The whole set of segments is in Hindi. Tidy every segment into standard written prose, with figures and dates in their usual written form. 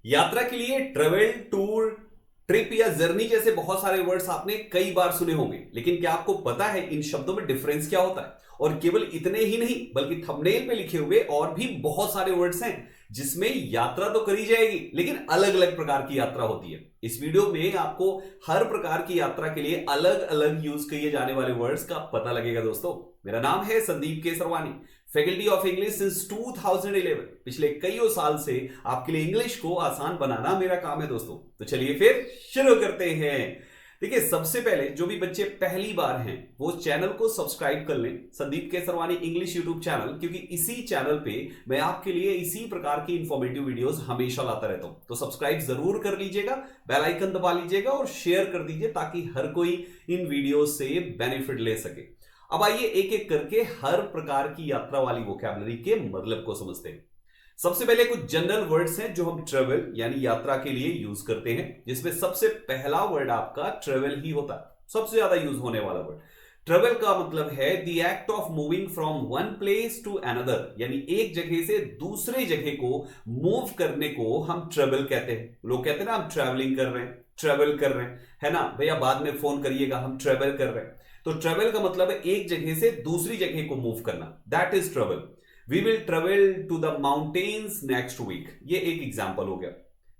यात्रा के लिए ट्रेवल, टूर, ट्रिप या जर्नी जैसे बहुत सारे वर्ड्स आपने कई बार सुने होंगे, लेकिन क्या आपको पता है इन शब्दों में डिफरेंस क्या होता है? और केवल इतने ही नहीं बल्कि थंबनेल पे लिखे हुए और भी बहुत सारे वर्ड्स हैं जिसमें यात्रा तो करी जाएगी लेकिन अलग अलग प्रकार की यात्रा होती है। इस वीडियो में आपको हर प्रकार की यात्रा के लिए अलग अलग यूज किए जाने वाले वर्ड्स का पता लगेगा। दोस्तों, मेरा नाम है Sandeep Kesarwani, faculty of English since 2011। पिछले कई साल से आपके लिए इंग्लिश को आसान बनाना मेरा काम है। दोस्तों, तो चलिए फिर शुरू करते हैं। देखिए, सबसे पहले जो भी बच्चे पहली बार हैं वो चैनल को सब्सक्राइब कर लें, Sandeep Kesarwani English YouTube channel, क्योंकि इसी चैनल पे मैं आपके लिए इसी प्रकार की इंफॉर्मेटिव वीडियोस हमेशा लाता रहता हूं। तो सब्सक्राइब जरूर कर लीजिएगा, बेल आइकन दबा लीजिएगा और शेयर कर दीजिए ताकि हर कोई इन वीडियो से बेनिफिट ले सके। अब आइए एक एक करके हर प्रकार की यात्रा वाली वोकैबुलरी के मतलब को समझते हैं। सबसे पहले कुछ जनरल वर्ड्स हैं जो हम ट्रेवल यानी यात्रा के लिए यूज करते हैं, जिसमें सबसे पहला वर्ड आपका ट्रेवल ही होता है, सबसे ज्यादा यूज होने वाला वर्ड। ट्रेवल का मतलब है the act of moving from one place to another, यानी एक जगह से दूसरे जगह को मूव करने को हम ट्रेवल कहते हैं। लोग कहते हैं ना, हम ट्रेवलिंग कर रहे हैं, ट्रेवल कर रहे हैं, है ना भैया, बाद में फोन करिएगा, हम ट्रेवल कर रहे हैं। तो ट्रेवल का मतलब है एक जगह से दूसरी जगह को मूव करना, that is travel. We will travel to the mountains next week, ये एक एग्जाम्पल हो गया।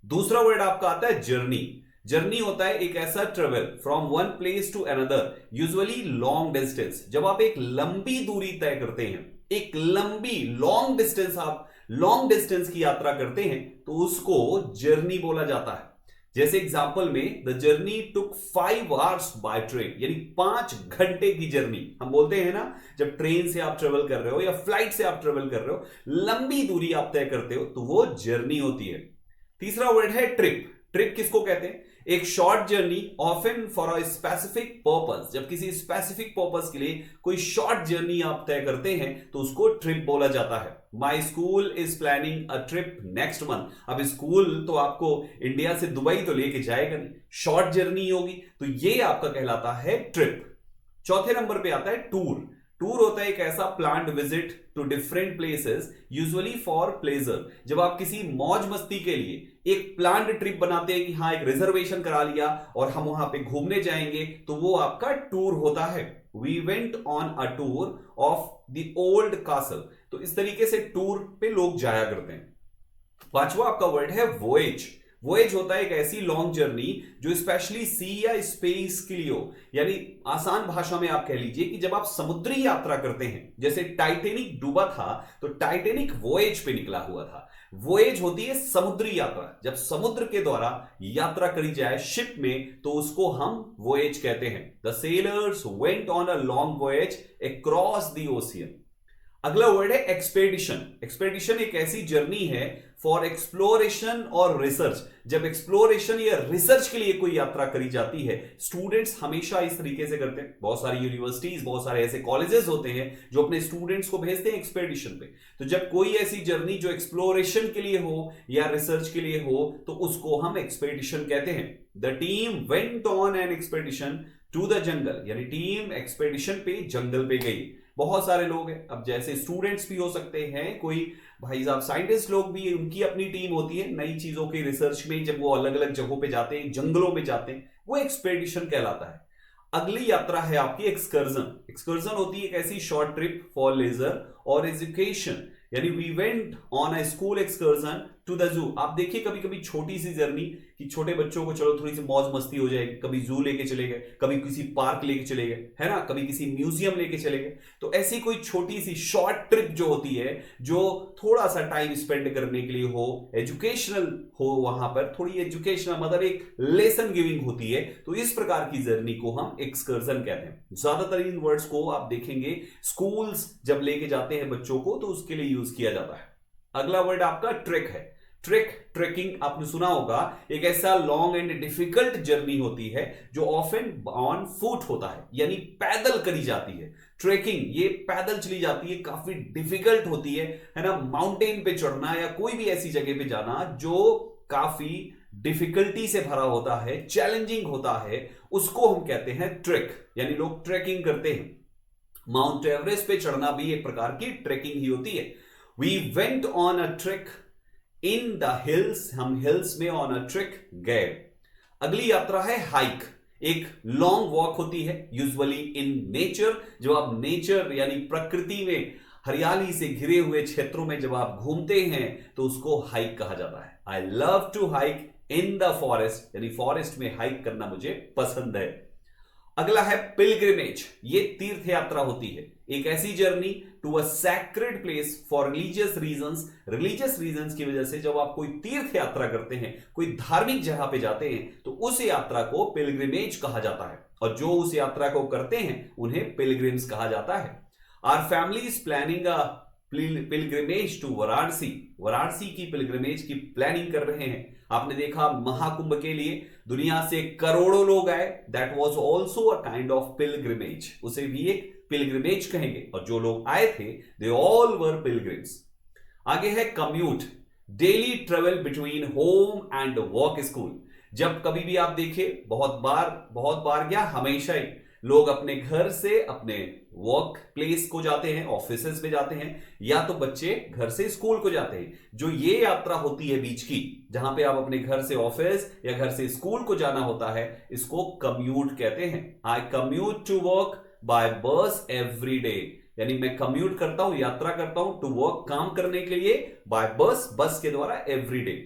दूसरा वर्ड आपका आता है जर्नी। जर्नी होता है एक ऐसा travel from one place to another, usually long distance. जब आप एक लंबी दूरी तय करते हैं, एक लंबी लॉन्ग डिस्टेंस, आप लॉन्ग डिस्टेंस की यात्रा करते हैं तो उसको जर्नी बोला जाता है। जैसे एग्जाम्पल में the journey took 5 hours by train, यानी 5 घंटे की जर्नी। हम बोलते हैं ना, जब ट्रेन से आप ट्रेवल कर रहे हो या फ्लाइट से आप ट्रेवल कर रहे हो, लंबी दूरी आप तय करते हो तो वो जर्नी होती है। तीसरा वर्ड है ट्रिप। ट्रिप किसको कहते हैं? एक short journey often for a specific purpose. जब किसी स्पेसिफिक पर्पस के लिए कोई शॉर्ट जर्नी आप तय करते हैं तो उसको ट्रिप बोला जाता है। My school is planning a trip next month. अब स्कूल तो आपको इंडिया से दुबई तो लेके जाएगा नहीं, शॉर्ट जर्नी होगी, तो ये आपका कहलाता है ट्रिप। चौथे नंबर पे आता है टूर। टूर होता है एक ऐसा planned visit to different places, usually for pleasure. जब आप किसी मौज मस्ती के लिए एक प्लान्ड ट्रिप बनाते हैं कि हाँ, एक रिजर्वेशन करा लिया और हम वहां पे घूमने जाएंगे, तो वो आपका टूर होता है। We went on a tour of the old castle. तो इस तरीके से टूर पे लोग जाया करते हैं। पांचवा आपका वर्ड है वोएज। वोएज होता है एक ऐसी लॉन्ग जर्नी जो स्पेशली सी या स्पेस के लिए हो, यानी आसान भाषा में आप कह लीजिए कि जब आप समुद्री यात्रा करते हैं, जैसे टाइटेनिक डूबा था तो टाइटेनिक वोएज पे निकला हुआ था। वोएज होती है समुद्री यात्रा, जब समुद्र के द्वारा यात्रा करी जाए शिप में तो उसको हम वोएज कहते हैं। The sellers went on a long voyage across the ocean. अगला वर्ड है एक्सपेडिशन। एक्सपेडिशन एक ऐसी जर्नी है फॉर एक्सप्लोरेशन और रिसर्च। जब एक्सप्लोरेशन या रिसर्च के लिए कोई यात्रा करी जाती है, स्टूडेंट्स हमेशा इस तरीके से करते हैं। बहुत सारी यूनिवर्सिटीज, बहुत सारे ऐसे कॉलेजेस होते हैं जो अपने स्टूडेंट्स को भेजते हैं एक्सपेडिशन पे। तो जब कोई ऐसी जर्नी जो एक्सप्लोरेशन के लिए हो या रिसर्च के लिए हो तो उसको हम एक्सपेडिशन कहते हैं। The team went on an expedition to the jungle, यानी टीम एक्सपेडिशन पे जंगल पे गई। बहुत सारे लोग हैं, अब जैसे स्टूडेंट्स भी हो सकते हैं, कोई भाई साहब साइंटिस्ट लोग भी, उनकी अपनी टीम होती है नई चीजों की रिसर्च में, जब वो अलग अलग जगहों पे जाते हैं, जंगलों में जाते हैं, वो एक्सपेडिशन कहलाता है। अगली यात्रा है आपकी एक्सकर्जन। एक्सकर्जन होती है एक ऐसी शॉर्ट ट्रिप फॉर लेजर और एजुकेशन, यानी we went on a school excursion to the zoo. आप देखिए कभी कभी छोटी सी जर्नी कि छोटे बच्चों को चलो थोड़ी सी मौज मस्ती हो जाएगी, कभी जू लेके चले गए, कभी किसी पार्क लेके चले गए, है ना, कभी किसी म्यूजियम लेके चले गए। तो ऐसी कोई छोटी सी शॉर्ट ट्रिप जो होती है, जो थोड़ा सा टाइम स्पेंड करने के लिए हो, एजुकेशनल हो, वहां पर थोड़ी एजुकेशनल मतलब एक लेसन गिविंग होती है, तो इस प्रकार की जर्नी को हम एक्सकर्जन कहते हैं। ज्यादातर इन वर्ड्स को आप देखेंगे स्कूल्स जब लेके जाते हैं बच्चों को तो उसके लिए यूज किया जाता है। अगला वर्ड आपका ट्रेक है। ट्रेक, ट्रेकिंग आपने सुना होगा, एक ऐसा लॉन्ग एंड डिफिकल्ट जर्नी होती है जो ऑफन ऑन फुट होता है, यानी पैदल करी जाती है। ट्रेकिंग ये पैदल चली जाती है, काफी डिफिकल्ट होती है ना, माउंटेन पे चढ़ना या कोई भी ऐसी जगह पे जाना जो काफी डिफिकल्टी से भरा होता है, चैलेंजिंग होता है, उसको हम कहते हैं ट्रेक, यानी लोग ट्रेकिंग करते हैं। माउंट एवरेस्ट पे चढ़ना भी एक प्रकार की ट्रेकिंग ही होती है। We went on a trek in the hills, हम हिल्स में ऑन अ ट्रिक गए। अगली यात्रा है हाइक, एक लॉन्ग वॉक होती है यूजुअली इन नेचर। जब आप नेचर यानी प्रकृति में हरियाली से घिरे हुए क्षेत्रों में जब आप घूमते हैं तो उसको हाइक कहा जाता है। I love to hike in the forest, यानी फॉरेस्ट में हाइक करना मुझे पसंद है। अगला है पिलग्रिमेज, ये तीर्थ यात्रा होती है, एक ऐसी journey to a sacred place for religious reasons. Religious reasons की वजह से जब आप कोई तीर्थ यात्रा करते हैं, कोई धार्मिक जगह पे जाते हैं, तो उस यात्रा को पिलग्रिमेज कहा जाता है, और जो उस यात्रा को करते हैं उन्हें पिलग्रिम्स कहा जाता है। Our family is planning a pilgrimage to Varanasi, Varanasi की पिलग्रिमेज की प्लानिंग कर रहे हैं। आपने देखा महाकुंभ के लिए दुनिया से करोड़ों लोग आए, that was also a kind of pilgrimage, उसे भी एक पिलग्रिमेज कहेंगे, और जो लोग आए थे दे ऑल वर पिलग्रिम्स। आगे है commute, daily travel between home and work school. जब कभी भी आप देखें, बहुत बार क्या, हमेशा ही लोग अपने घर से अपने वर्क प्लेस को जाते हैं, ऑफिसेज में जाते हैं, या तो बच्चे घर से स्कूल को जाते हैं। जो ये यात्रा होती है बीच की, जहां पे आप अपने घर से ऑफिस या घर से स्कूल को जाना होता है, इसको कम्यूट कहते हैं। आई कम्यूट टू वर्क बाय बस एवरी डे, यानी मैं कम्यूट करता हूं, यात्रा करता हूं टू वर्क, काम करने के लिए, बाय बस, बस के द्वारा, एवरी डे।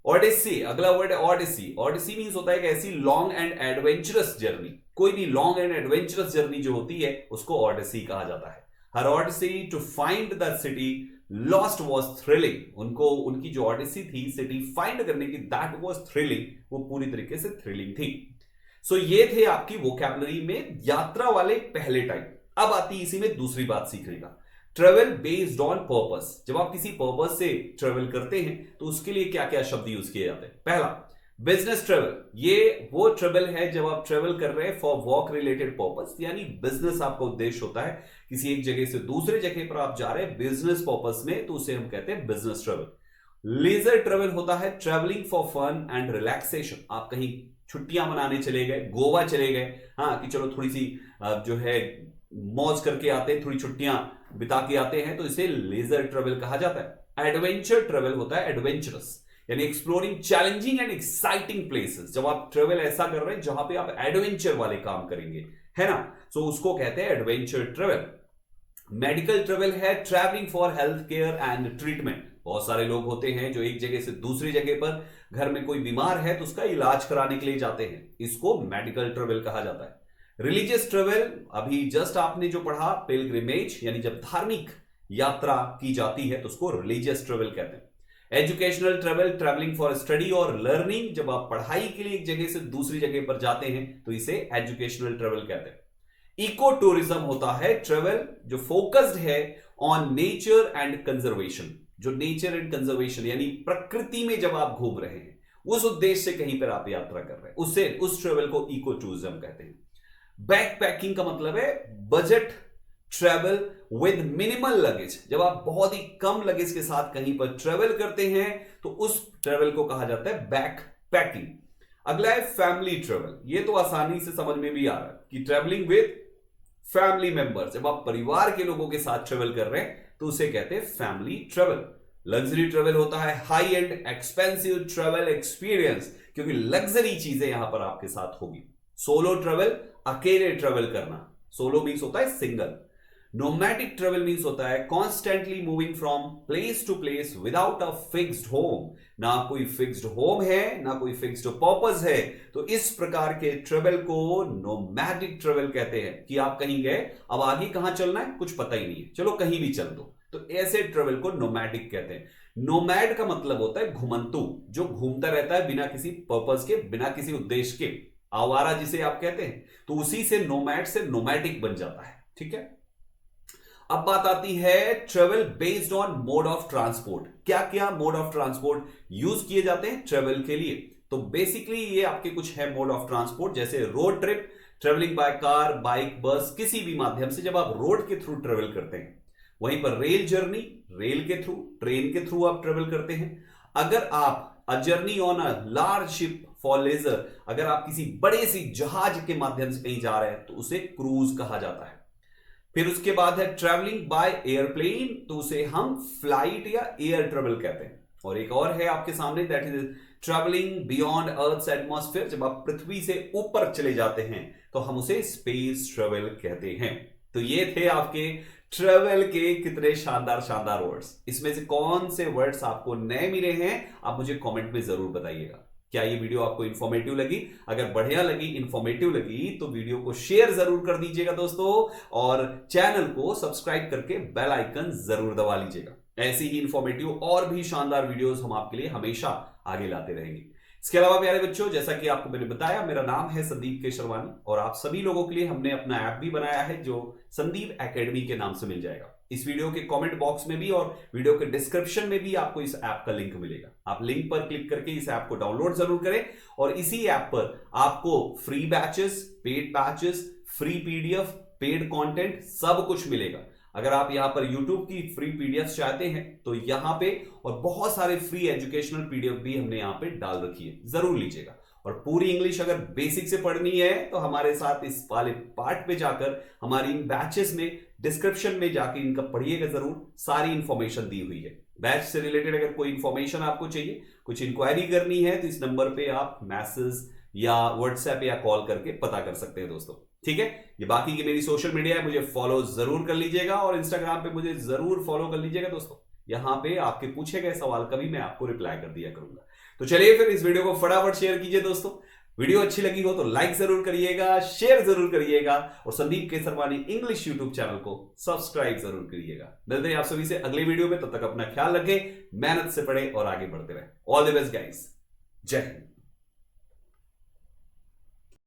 ओडिसी, अगला वर्ड है ओडिसी। ओडिसी मींस होता है कि ऐसी लॉन्ग एंड एडवेंचरस जर्नी, कोई भी लॉन्ग एंड एडवेंचरस जर्नी जो होती है उसको ओडिसी कहा जाता है। हर odyssey to find the city lost was thrilling, उनको उनकी जो ओडिसी थी सिटी फाइंड करने की, दैट वाज थ्रिलिंग, वो पूरी तरीके से थ्रिलिंग थी। सो ये थे आपकी वोकैबुलरी में यात्रा वाले पहले टाइप। अब आती इसी में दूसरी बात सीखने का, ट्रेवल बेस्ड ऑन पर्पस। जब आप किसी पर्पस से ट्रेवल करते हैं तो उसके लिए क्या क्या शब्द यूज किए जाते हैं। पहला, बिजनेस ट्रेवल, ये वो ट्रेवल है जब आप ट्रेवल कर रहे हैं फॉर वर्क रिलेटेड पर्पस, यानी बिजनेस आपका उद्देश्य होता है, किसी एक जगह से दूसरे जगह पर आप जा रहे हैं बिजनेस पर्पस में, तो उसे हम कहते हैं बिजनेस ट्रेवल। लीजर ट्रेवल होता है travelling for fun and relaxation, आप कहीं छुट्टियां मनाने चले गए, गोवा चले गए, हाँ कि चलो थोड़ी सी जो है मौज करके आते हैं, थोड़ी छुट्टियां बिता के आते हैं, तो इसे लेजर ट्रेवल कहा जाता है। एडवेंचर ट्रेवल होता है एडवेंचरस, यानी exploring challenging and exciting places. जब आप ट्रेवल ऐसा कर रहे हैं जहां पे आप एडवेंचर वाले काम करेंगे, है ना, सो उसको कहते हैं एडवेंचर ट्रेवल। मेडिकल ट्रेवल है travelling for health care and treatment. बहुत सारे लोग होते हैं जो एक जगह से दूसरी जगह पर, घर में कोई बीमार है तो उसका इलाज कराने के लिए जाते हैं, इसको मेडिकल ट्रेवल कहा जाता है। रिलीजियस ट्रेवल, अभी जस्ट आपने जो पढ़ा पिलग्रिमेज, यानी जब धार्मिक यात्रा की जाती है तो उसको रिलीजियस ट्रेवल कहते हैं। Educational travel, travelling for study और लर्निंग, जब आप पढ़ाई के लिए एक जगह से दूसरी जगह पर जाते हैं तो इसे एजुकेशनल ट्रेवल कहते हैं। इको टूरिज्म होता है ट्रेवल जो फोकस्ड है ऑन नेचर एंड कंजर्वेशन, जो नेचर एंड कंजर्वेशन यानी प्रकृति में जब आप घूम रहे हैं, उस उद्देश्य से कहीं पर आप यात्रा कर रहे हैं, उससे उस ट्रेवल को इको टूरिज्म कहते हैं। बैकपैकिंग का मतलब है budget travel with minimal luggage, जब आप बहुत ही कम लगेज के साथ कहीं पर ट्रेवल करते हैं तो उस ट्रेवल को कहा जाता है बैकपैकिंग। अगला है फैमिली ट्रेवल, ये तो आसानी से समझ में भी आ रहा है कि ट्रेवलिंग विद फैमिली मेंबर्स, जब आप परिवार के लोगों के साथ ट्रेवल कर रहे हैं तो उसे कहते हैं फैमिली ट्रेवल। लग्जरी ट्रेवल होता है high end expensive travel experience, क्योंकि लग्जरी चीजें यहां पर आपके साथ होगी। सोलो ट्रेवल, अकेले ट्रेवल करना, सोलो मीन्स होता है सिंगल। नोमैडिक ट्रेवल मीन्स होता है constantly moving from place to place without a fixed home, ना कोई फिक्स्ड होम है ना कोई फिक्स्ड पर्पस है, तो इस प्रकार के ट्रेवल को नोमैडिक ट्रेवल कहते हैं कि आप कहीं गए, अब आगे कहां चलना है कुछ पता ही नहीं है, चलो कहीं भी चल दो, तो ऐसे ट्रेवल को नोमैडिक कहते हैं। नोमैड का मतलब होता है घुमंतु, जो घूमता रहता है बिना किसी पर्पस के, बिना किसी उद्देश्य के, आवारा जिसे आप कहते हैं, तो उसी से नोमैड से नोमैडिक बन जाता है। ठीक है, अब बात आती है travel based on mode of transport. क्या क्या मोड ऑफ ट्रांसपोर्ट यूज किए जाते हैं ट्रेवल के लिए, तो बेसिकली ये आपके कुछ है मोड ऑफ ट्रांसपोर्ट, जैसे road trip, travelling by car, bike, बस, किसी भी माध्यम से जब आप रोड के थ्रू ट्रेवल करते हैं। वहीं पर रेल जर्नी, रेल के थ्रू, ट्रेन के थ्रू आप ट्रेवल करते हैं। अगर आप a journey on a large ship for leisure, अगर आप किसी बड़े सी जहाज के माध्यम से कहीं जा रहे हैं तो उसे क्रूज कहा जाता है। फिर उसके बाद है ट्रैवलिंग बाय एयरप्लेन, तो उसे हम फ्लाइट या एयर ट्रेवल कहते हैं। और एक और है आपके सामने, that is travelling beyond earth's atmosphere. जब आप पृथ्वी से ऊपर चले जाते हैं तो हम उसे स्पेस ट्रेवल कहते हैं। तो ये थे आपके ट्रेवल के कितने शानदार शानदार वर्ड्स। इसमें से कौन से वर्ड्स आपको नए मिले हैं आप मुझे कमेंट में जरूर बताइएगा। क्या ये वीडियो आपको इंफॉर्मेटिव लगी? अगर बढ़िया लगी, इंफॉर्मेटिव लगी तो वीडियो को शेयर जरूर कर दीजिएगा दोस्तों, और चैनल को सब्सक्राइब करके बेल आइकन जरूर दबा लीजिएगा। ऐसी ही इंफॉर्मेटिव और भी शानदार वीडियोस हम आपके लिए हमेशा आगे लाते रहेंगे। इसके अलावा प्यारे बच्चों, जैसा कि आपको मैंने बताया, मेरा नाम है संदीप केशरवानी और आप सभी लोगों के लिए हमने अपना ऐप भी बनाया है जो संदीप एकेडमी के नाम से मिल जाएगा। इस वीडियो के कमेंट बॉक्स में भी और वीडियो के डिस्क्रिप्शन में भी आपको इस ऐप का लिंक मिलेगा। आप लिंक पर क्लिक करके इस ऐप को डाउनलोड जरूर करें, और इसी ऐप पर आपको free batches, paid batches, free PDF, paid content सब कुछ मिलेगा। अगर आप यहां पर YouTube की फ्री पीडीएफ चाहते हैं तो यहां पे, और बहुत सारे फ्री एजुकेशनल पीडीएफ भी हमने यहां पे डाल रखी है, जरूर लीजिएगा। और पूरी इंग्लिश अगर बेसिक से पढ़नी है तो हमारे साथ इस वाले पार्ट पे जाकर हमारी इन बैचेस में डिस्क्रिप्शन में जाकर इनका पढ़िएगा जरूर, सारी इंफॉर्मेशन दी हुई है। बैच से रिलेटेड अगर कोई इंफॉर्मेशन आपको चाहिए, कुछ इंक्वायरी करनी है, तो इस नंबर पे आप मैसेज या व्हाट्सएप या कॉल करके पता कर सकते हैं दोस्तों। ठीक है, ये बाकी की मेरी सोशल मीडिया है, मुझे फॉलो जरूर कर लीजिएगा, और इंस्टाग्राम पे मुझे जरूर फॉलो कर लीजिएगा दोस्तों। यहां पे आपके पूछे गए सवाल का भी मैं आपको रिप्लाई कर दिया करूंगा। तो चलिए फिर इस वीडियो को फटाफट शेयर कीजिए दोस्तों। वीडियो अच्छी लगी हो तो लाइक जरूर करिएगा, शेयर जरूर करिएगा, और Sandeep Kesarwani English YouTube channel को सब्सक्राइब जरूर करिएगा। मिलते हैं आप सभी से अगले वीडियो में, तब तक अपना ख्याल रखें, मेहनत से पढ़े और आगे बढ़ते रहे। ऑल द बेस्ट गाइस, जय हिंद।